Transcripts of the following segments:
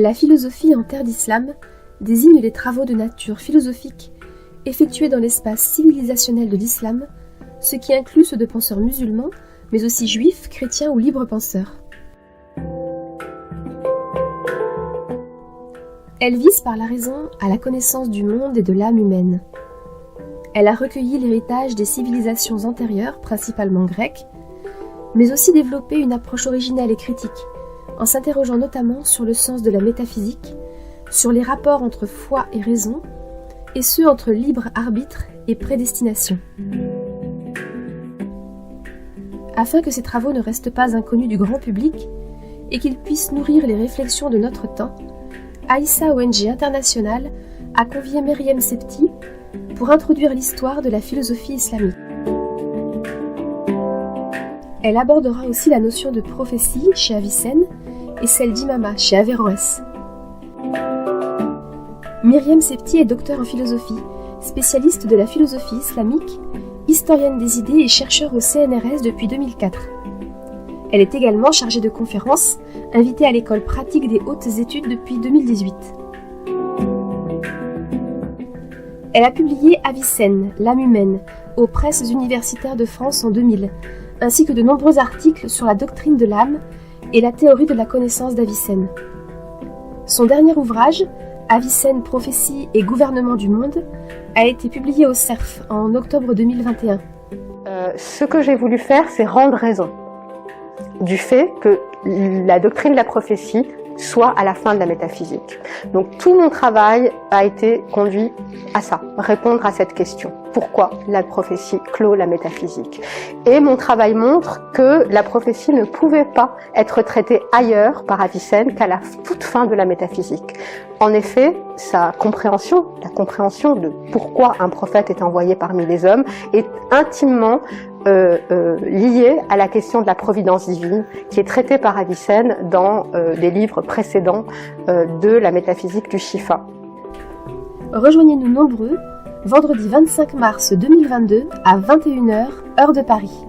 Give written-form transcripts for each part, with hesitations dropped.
La philosophie en terre d'islam désigne les travaux de nature philosophique effectués dans l'espace civilisationnel de l'islam, ce qui inclut ceux de penseurs musulmans, mais aussi juifs, chrétiens ou libres penseurs. Elle vise par la raison à la connaissance du monde et de l'âme humaine. Elle a recueilli l'héritage des civilisations antérieures, principalement grecques, mais aussi développé une approche originelle et critique, en s'interrogeant notamment sur le sens de la métaphysique, sur les rapports entre foi et raison, et ceux entre libre arbitre et prédestination. Afin que ces travaux ne restent pas inconnus du grand public et qu'ils puissent nourrir les réflexions de notre temps, Aïssa ONG International a convié Myriam Septi pour introduire l'histoire de la philosophie islamique. Elle abordera aussi la notion de prophétie chez Avicenne et celle d'imama chez Averroès. Myriam Septi est docteur en philosophie, spécialiste de la philosophie islamique, historienne des idées et chercheur au CNRS depuis 2004. Elle est également chargée de conférences, invitée à l'école pratique des hautes études depuis 2018. Elle a publié Avicenne, l'âme humaine, aux presses universitaires de France en 2000, ainsi que de nombreux articles sur la doctrine de l'âme et la théorie de la connaissance d'Avicenne. Son dernier ouvrage, Avicenne, prophétie et gouvernement du monde, a été publié au CERF en octobre 2021. Ce que j'ai voulu faire, c'est rendre raison du fait que la doctrine de la prophétie soit à la fin de la métaphysique. Donc tout mon travail a été conduit à ça, répondre à cette question. Pourquoi la prophétie clôt la métaphysique? Et mon travail montre que la prophétie ne pouvait pas être traitée ailleurs par Avicenne qu'à la toute fin de la métaphysique. En effet, sa compréhension, la compréhension de pourquoi un prophète est envoyé parmi les hommes, est intimement liée à la question de la providence divine qui est traitée par Avicenne dans des livres précédents de la métaphysique du Shifa. Rejoignez-nous nombreux vendredi 25 mars 2022 à 21h, heure de Paris.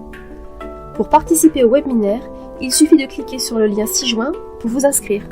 Pour participer au webinaire, il suffit de cliquer sur le lien ci-joint pour vous inscrire.